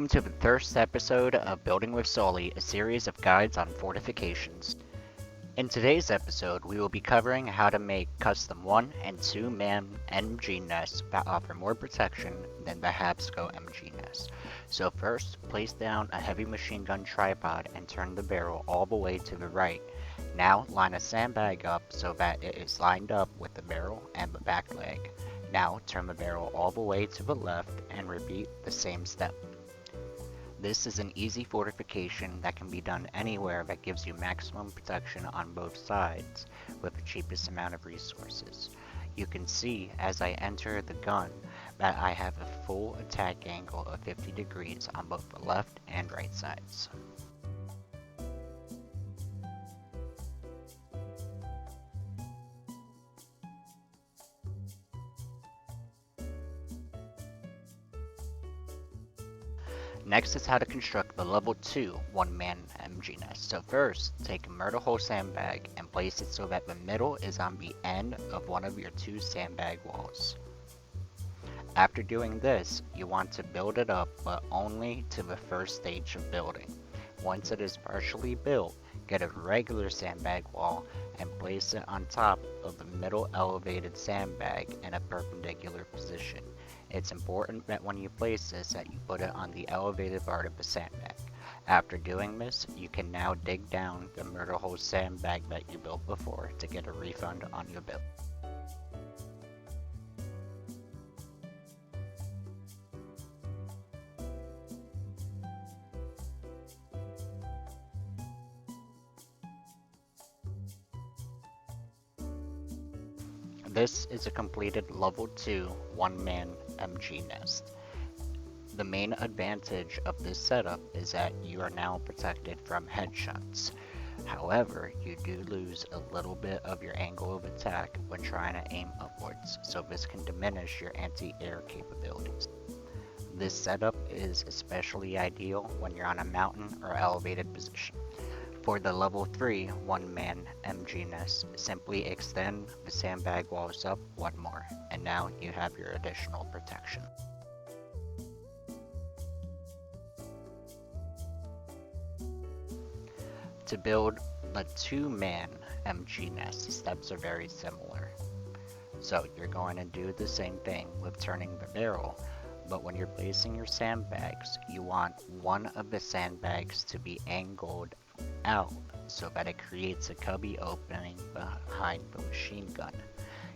Welcome to the first episode of Building with Soli, a series of guides on fortifications. In today's episode, we will be covering how to make custom 1 and 2 man MG nests that offer more protection than the Habsco MG nest. So first, place down a heavy machine gun tripod and turn the barrel all the way to the right. Now line a sandbag up so that it is lined up with the barrel and the back leg. Now turn the barrel all the way to the left and repeat the same step. This is an easy fortification that can be done anywhere that gives you maximum protection on both sides with the cheapest amount of resources. You can see as I enter the gun that I have a full attack angle of 50 degrees on both the left and right sides. Next is how to construct the Lv2 One-Man MG nest. So first, take a murder hole sandbag and place it so that the middle is on the end of one of your two sandbag walls. After doing this, you want to build it up, but only to the first stage of building. Once it is partially built, get a regular sandbag wall and place it on top of the middle elevated sandbag in a perpendicular position. It's important that when you place this that you put it on the elevated part of the sandbag. After doing this, you can now dig down the murder hole sandbag that you built before to get a refund on your build. This is a completed Lv2 One-Man MG nest. The main advantage of this setup is that you are now protected from headshots. However, you do lose a little bit of your angle of attack when trying to aim upwards, so this can diminish your anti-air capabilities. This setup is especially ideal when you're on a mountain or elevated position. For the Lv3 One-Man MG nest, simply extend the sandbag walls up one more, and now you have your additional protection. To build the 2-man MG nest, the steps are very similar. So you're going to do the same thing with turning the barrel, but when you're placing your sandbags, you want one of the sandbags to be angled out so that it creates a cubby opening behind the machine gun.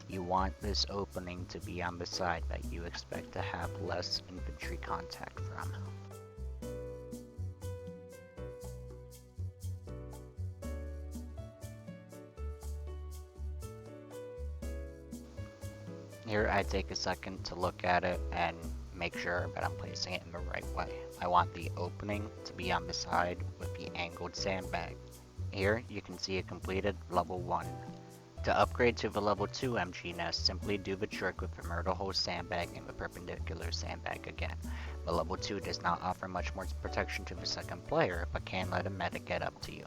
You want this opening to be on the side that you expect to have less infantry contact from. Here I take a second to look at it and make sure that I'm placing it in the right way. I want the opening to be on the side with the angled sandbag. Here you can see a completed level 1. To upgrade to the Lv2 MG nest, simply do the trick with the murder hole sandbag and the perpendicular sandbag again. The Lv2 does not offer much more protection to the second player, but can let a medic get up to you.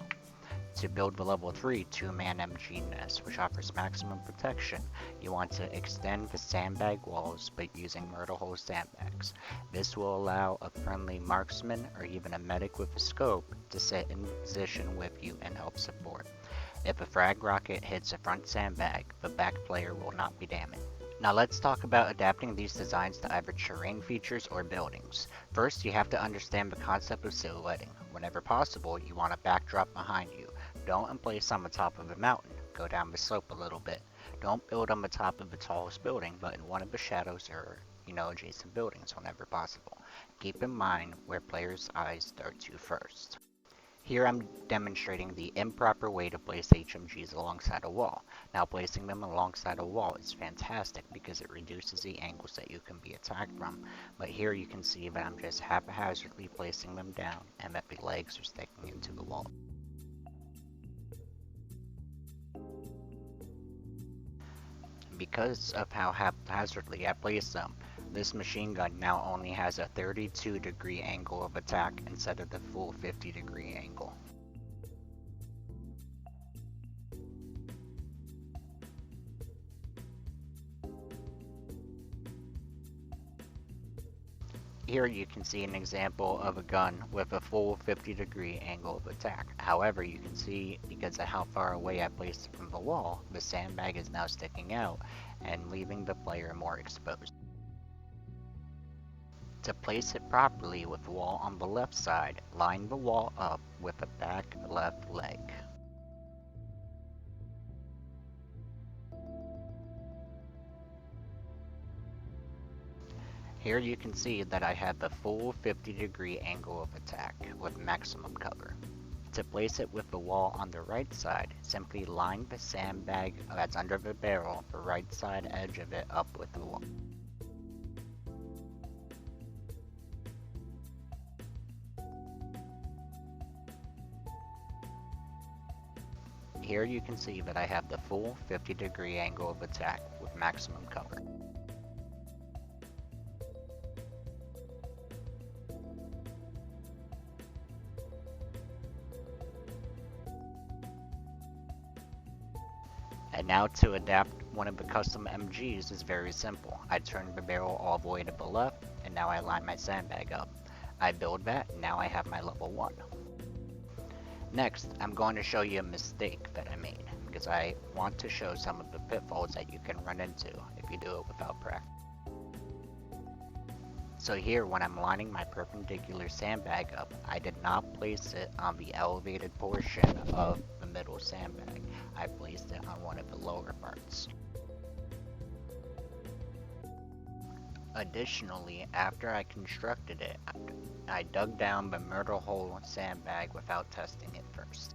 To build the Lv3 Two-Man MG nest, which offers maximum protection, you want to extend the sandbag walls but using murder hole sandbags. This will allow a friendly marksman or even a medic with a scope to sit in position with you and help support. If a frag rocket hits a front sandbag, the back player will not be damaged. Now let's talk about adapting these designs to either terrain features or buildings. First, you have to understand the concept of silhouetting. Whenever possible, you want a backdrop behind you. Don't emplace on the top of a mountain, go down the slope a little bit. Don't build on the top of the tallest building, but in one of the shadows or, adjacent buildings whenever possible. Keep in mind where players' eyes dart to first. Here I'm demonstrating the improper way to place HMGs alongside a wall. Now placing them alongside a wall is fantastic because it reduces the angles that you can be attacked from, but here you can see that I'm just haphazardly placing them down and that the legs are sticking into the wall. Because of how haphazardly I place them, this machine gun now only has a 32-degree angle of attack instead of the full 50-degree angle. Here you can see an example of a gun with a full 50-degree angle of attack. However, you can see, because of how far away I placed it from the wall, the sandbag is now sticking out and leaving the player more exposed. To place it properly with the wall on the left side, line the wall up with the back left leg. Here you can see that I had the full 50-degree angle of attack with maximum cover. To place it with the wall on the right side, simply line the sandbag that's under the barrel, the right side edge of it, up with the wall. Here you can see that I have the full 50-degree angle of attack with maximum cover. And now to adapt one of the custom MGs is very simple. I turn the barrel all the way to the left, and now I line my sandbag up. I build that, and now I have my level 1. Next, I'm going to show you a mistake that I made, because I want to show some of the pitfalls that you can run into if you do it without practice. So here, when I'm lining my perpendicular sandbag up, I did not place it on the elevated portion of the middle sandbag. I placed it on one of the lower parts. Additionally, after I constructed it, I dug down the murder hole sandbag without testing it first.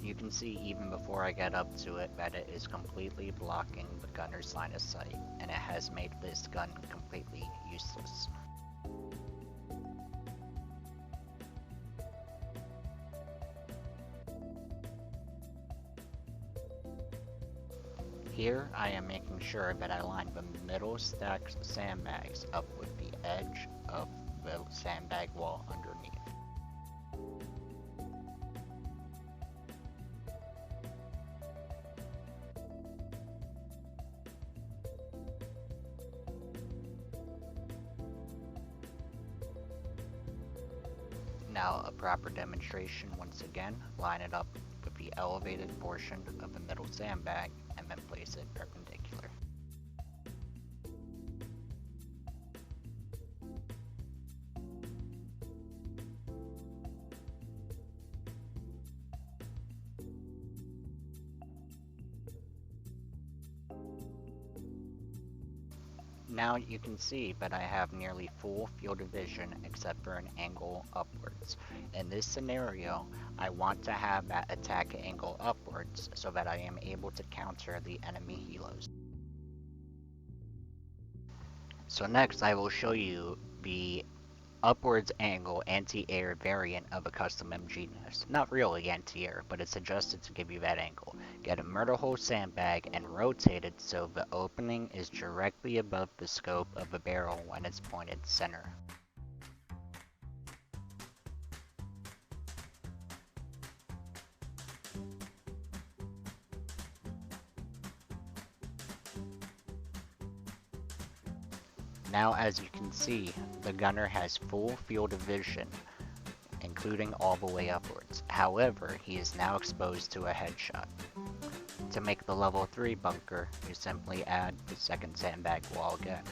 You can see even before I get up to it that it is completely blocking the gunner's line of sight, and it has made this gun completely useless. Here I am making sure that I line the middle stacked sandbags up with the edge of the sandbag wall underneath. Now a proper demonstration once again, line it up with the elevated portion of the middle sandbag and then place it perpendicular. Now you can see that I have nearly full field of vision except for an angle upwards. In this scenario, I want to have that attack angle upwards so that I am able to counter the enemy helos. So next I will show you the upwards angle anti-air variant of a custom MG nest. Not really anti-air, but it's adjusted to give you that angle. Get a murder hole sandbag and rotate it so the opening is directly above the scope of the barrel when it's pointed center. Now as you can see, the gunner has full field of vision, including all the way upwards. However, he is now exposed to a headshot. To make the level 3 bunker, you simply add the second sandbag wall again.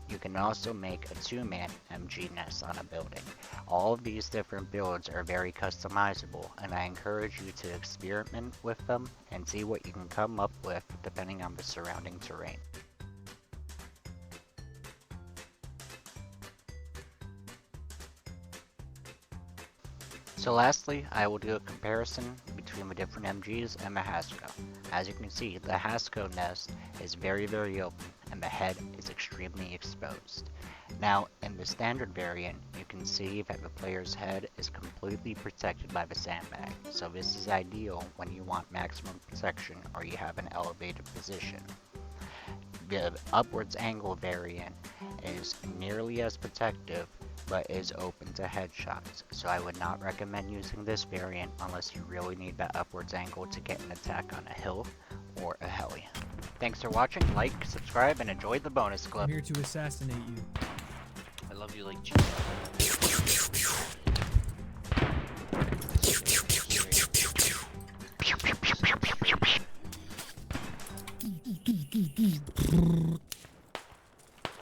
You can also make a two-man MG nest on a building. All of these different builds are very customizable, and I encourage you to experiment with them and see what you can come up with depending on the surrounding terrain. So lastly, I will do a comparison between the different MGs and the Hasco. As you can see, the Hasco nest is very open and the head is extremely exposed. Now, in the standard variant, you can see that the player's head is completely protected by the sandbag, so this is ideal when you want maximum protection or you have an elevated position. The upwards angle variant is nearly as protective, but is open to headshots, so I would not recommend using this variant unless you really need that upwards angle to get an attack on a hill or a heli. Thanks for watching, like, subscribe, and enjoy the bonus clip. I'm here to assassinate you. I love you like Jesus.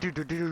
Do do do.